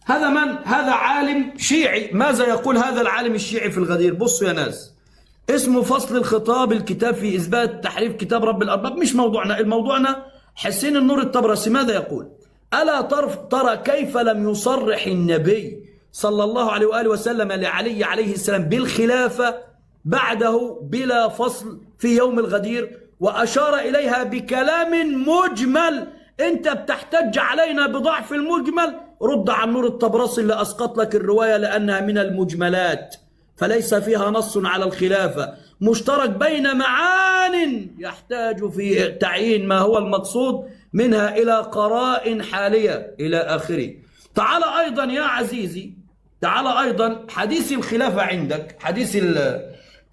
هذا من؟ هذا عالم شيعي. ماذا يقول هذا العالم الشيعي في الغدير؟ بصوا يا ناس، اسمه فصل الخطاب، الكتاب في إثبات تحريف كتاب رب الأرباب. مش موضوعنا، الموضوعنا حسين النور الطبرسي. ماذا يقول؟ ألا ترى كيف لم يصرح النبي صلى الله عليه وآله وسلم لعلي عليه السلام بالخلافة بعده بلا فصل في يوم الغدير، وأشار إليها بكلام مجمل. أنت بتحتج علينا بضعف المجمل، رد على النور الطبرسي اللي أسقط لك الرواية لأنها من المجملات فليس فيها نص على الخلافة، مشترك بين معان يحتاج في تعيين ما هو المقصود منها إلى قرائن حالية إلى آخره. تعال أيضا يا عزيزي، تعال أيضا حديث الخلافة عندك، حديث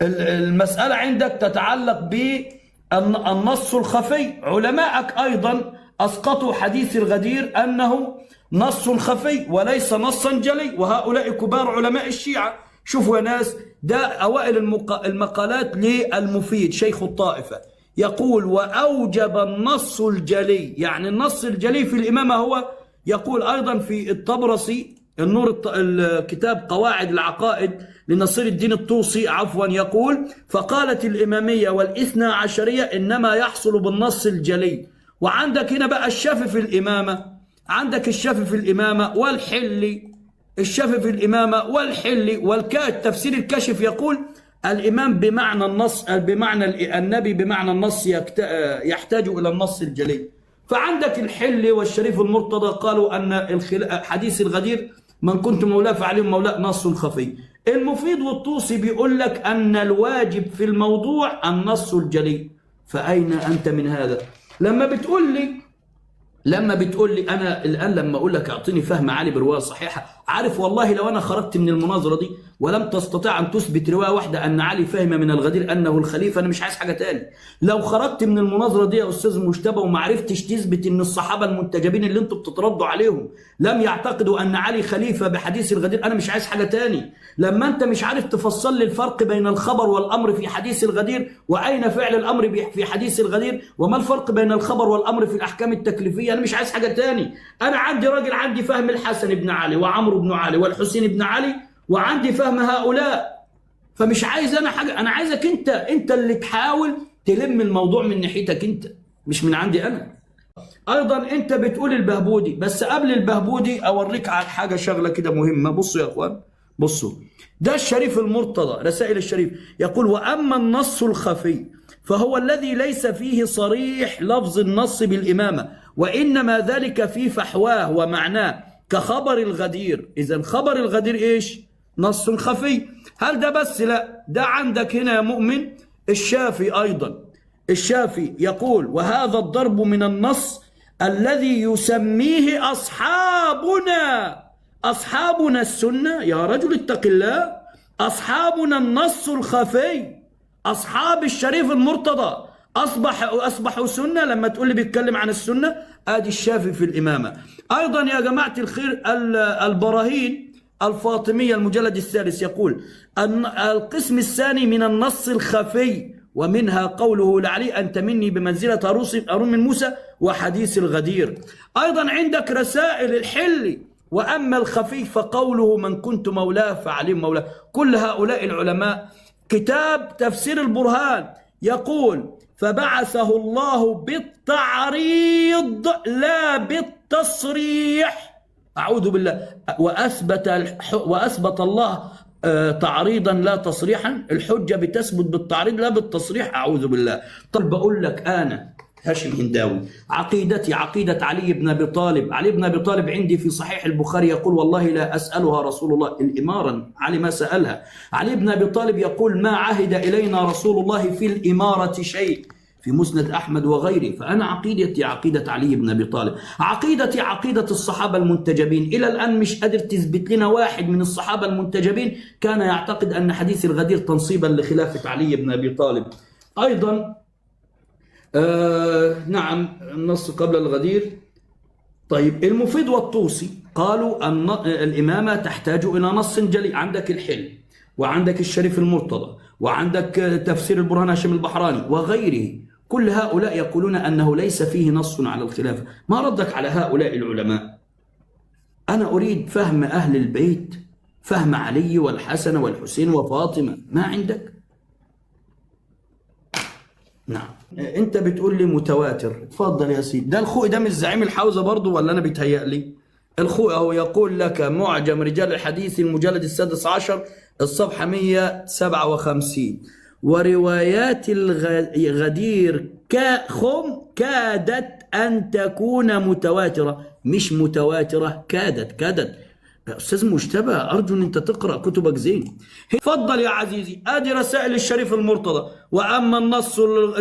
المسألة عندك تتعلق بالنص الخفي. علماءك أيضا أسقطوا حديث الغدير أنه نص خفي وليس نصا جلي، وهؤلاء كبار علماء الشيعة. شوفوا يا ناس، ده أوائل المقالات للمفيد شيخ الطائفة، يقول وأوجب النص الجلي، يعني النص الجلي في الإمامة هو يقول أيضا في الطبرسي النور الكتاب قواعد العقائد لنصير الدين الطوسي عفوا، يقول فقالت الإمامية والإثنى عشرية إنما يحصل بالنص الجلي. وعندك هنا بقى الشافعي في الإمامة، عندك الشافعي في الإمامة والحلي، الشافعي في الإمامة والحلي تفسير الكشف يقول الإمام بمعنى النص، بمعنى النبي بمعنى النص يحتاج إلى النص الجلي. فعندك الحلي والشريف المرتضى قالوا أن حديث الغدير من كنت مولاه فعليهم مولاه نص خفي. المفيد والطوسي بيقول لك أن الواجب في الموضوع النص الجلي. فأين أنت من هذا؟ لما بتقول لي أنا الآن لما أقول لك أعطيني فهم عالي برواية صحيحة، عارف والله لو أنا خرجت من المناظرة دي ولم تستطيع أن تثبت رواية واحدة أن علي فهم من الغدير أنه الخليفة، أنا مش عايز حاجة تاني. لو خرجت من المناظرة دي يا أستاذ مجتبى وما عرفتش تثبت أن الصحابة المنتجبين اللي أنتم بتتردوا عليهم لم يعتقدوا أن علي خليفة بحديث الغدير، أنا مش عايز حاجة تاني. لما أنت مش عارف تفصل لي الفرق بين الخبر والأمر في حديث الغدير، وأين فعل الأمر في حديث الغدير، وما الفرق بين الخبر والأمر في الأحكام التكليفية، أنا مش عايز حاجة تاني. أنا عندي راجل عندي فهم الحسن بن علي وعمرو بن علي والحسين بن علي، وعندي فهم هؤلاء. فمش عايز أنا حاجة، أنا عايزك أنت اللي تحاول تلم الموضوع من ناحيتك أنت، مش من عندي أنا. أيضا أنت بتقول البهبودي، بس قبل البهبودي أوريك على حاجة شغلة كده مهمة. بصوا يا أخوان، بصوا، ده الشريف المرتضى رسائل الشريف يقول وأما النص الخفي فهو الذي ليس فيه صريح لفظ النص بالإمامة، وإنما ذلك في فحواه ومعناه كخبر الغدير. إذن خبر الغدير إيش؟ نص خفي. هل ده بس؟ لا، ده عندك هنا يا مؤمن الشافعي أيضا، الشافعي يقول وهذا الضرب من النص الذي يسميه أصحابنا السنة. يا رجل اتق الله، أصحابنا النص الخفي، أصحاب الشريف المرتضى أصبحوا سنة. لما تقول لي بيتكلم عن السنة، آدي الشافعي في الإمامة. أيضا يا جماعة الخير البراهين الفاطمية المجلد الثالث يقول القسم الثاني من النص الخفي، ومنها قوله لعلي أنت مني بمنزلة هارون من موسى وحديث الغدير. أيضا عندك رسائل الحلي وأما الخفي فقوله من كنت مولاه فعليهم مولاه. كل هؤلاء العلماء. كتاب تفسير البرهان يقول فبعثه الله بالتعريض لا بالتصريح، أعوذ بالله، وأثبت الله تعريضا لا تصريحا. الحجة بتثبت بالتعريض لا بالتصريح، أعوذ بالله. طب بقول لك أنا هاشم هنداوي عقيدتي عقيدة علي بن أبي طالب. علي بن أبي طالب عندي في صحيح البخاري يقول والله لا أسألها رسول الله الإمارة، علي ما سألها. علي بن أبي طالب يقول ما عهد إلينا رسول الله في الإمارة شيء، في مسند أحمد وغيره. فأنا عقيدتي عقيدة علي بن أبي طالب، عقيدتي عقيدة الصحابة المنتجبين. إلى الآن مش قادر تثبت لنا واحد من الصحابة المنتجبين كان يعتقد أن حديث الغدير تنصيبا لخلافة علي بن أبي طالب. أيضا نعم النص قبل الغدير. طيب المفيد والطوسي قالوا أن الإمامة تحتاج إلى نص جلي. عندك الحل وعندك الشريف المرتضى وعندك تفسير البرهان هاشم البحراني وغيره، كل هؤلاء يقولون أنه ليس فيه نص على الخلافة. ما ردك على هؤلاء العلماء؟ أنا أريد فهم أهل البيت، فهم علي والحسن والحسين وفاطمة. ما عندك؟ نعم. أنت بتقول لي متواتر، اتفضل يا سيدي. ده الخوئي ده مش زعيم الحوزة برضه ولا أنا بيتهيأ لي؟ الخوئي أهو يقول لك معجم رجال الحديث المجلد السادس عشر الصفحة 157: وروايات الغدير كادت أن تكون متواترة. مش متواترة، كادت. يا أستاذ مجتبى أرجو أن أنت تقرأ كتبك زين. تفضل يا عزيزي، أدي رسائل الشريف المرتضى. وأما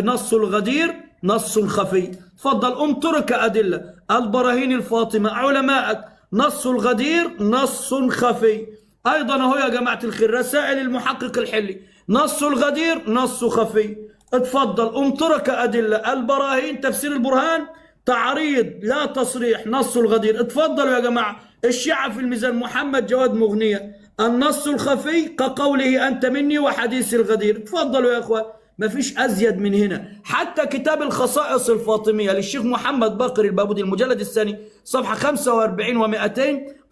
نص الغدير نص خفي. تفضل أمطرك أدلة البراهين الفاطمة علماءك. نص الغدير نص خفي. أيضا أهو يا جماعة الخير رسائل المحقق الحلي، نص الغدير نص خفي. اتفضل أمطرك أدلة البراهين تفسير البرهان تعريض لا تصريح نص الغدير. اتفضلوا يا جماعة. الشيعة في الميزان محمد جواد مغنية النص الخفي كقوله أنت مني وحديث الغدير. اتفضلوا يا أخوان، ما فيش أزيد من هنا. حتى كتاب الخصائص الفاطمية للشيخ محمد باقر البابودي المجلد الثاني صفحة 45 و200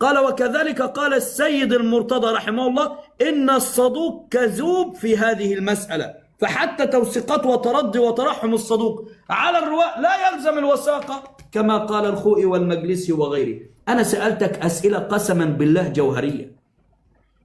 قال: وكذلك قال السيد المرتضى رحمه الله إن الصدوق كذوب في هذه المسألة. فحتى توثيقات وتردي وترحم الصدوق على الرواة لا يلزم الوثاقة كما قال الخوئي والمجلسي وغيره. أنا سألتك أسئلة قسما بالله جوهرية.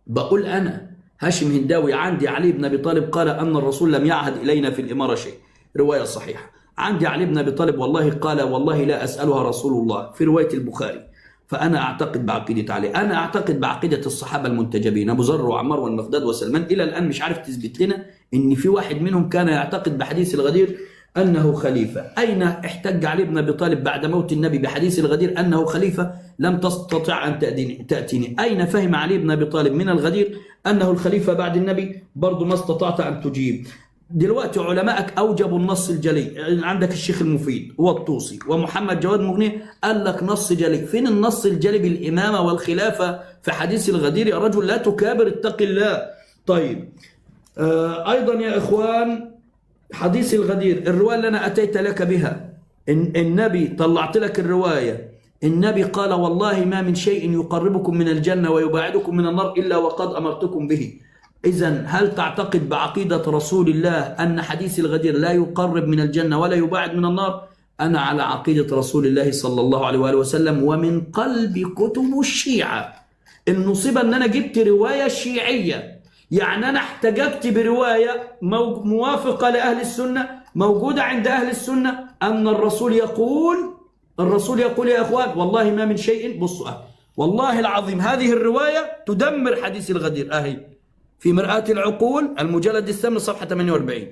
بقول أنا هاشم هنداوي عندي علي بن أبي طالب قال أن الرسول لم يعهد إلينا في الإمارة شيء، رواية صحيحة. عندي علي بن أبي طالب والله قال والله لا أسألها رسول الله، في رواية البخاري. فأنا أعتقد بعقيدة علي، أنا أعتقد بعقيدة الصحابة المنتجبين أبو ذر وعمار والمقداد وسلمان. إلى الآن مش عارف تثبت لنا إن في واحد منهم كان يعتقد بحديث الغدير أنه خليفة. أين احتج علي بن أبي طالب بعد موت النبي بحديث الغدير أنه خليفة؟ لم تستطع أن تأتيني. أين فهم علي بن أبي طالب من الغدير أنه الخليفة بعد النبي؟ برضو ما استطعت أن تجيب. دلوقتي علمائك أوجبوا النص الجلي. عندك الشيخ المفيد والطوسي ومحمد جواد مغني قال لك نص جلي. فين النص الجلي بالإمامة والخلافة في حديث الغدير؟ يا رجل لا تكابر، اتق الله. طيب أيضا يا إخوان حديث الغدير الرواية اللي أنا أتيت لك بها، النبي طلعت لك الرواية. النبي قال والله ما من شيء يقربكم من الجنة ويباعدكم من النار إلا وقد أمرتكم به. إذن هل تعتقد بعقيدة رسول الله أن حديث الغدير لا يقرب من الجنة ولا يباعد من النار؟ أنا على عقيدة رسول الله صلى الله عليه وآله وسلم ومن قلب كتب الشيعة. النصيبة أن أنا جبت رواية شيعية، يعني أنا احتجبت برواية موافقة لأهل السنة موجودة عند أهل السنة أن الرسول يقول يا إخوان والله ما من شيء. بصوا والله العظيم هذه الرواية تدمر حديث الغدير. أهي في مرآة العقول المجلد الثامن صفحة 48.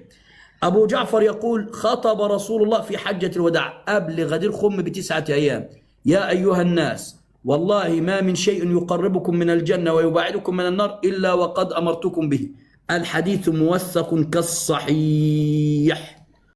أبو جعفر يقول خطب رسول الله في حجة الوداع قبل غدير خم ب9 أيام: يا أيها الناس والله ما من شيء يقربكم من الجنة ويباعدكم من النار إلا وقد أمرتكم به. الحديث موثق كالصحيح.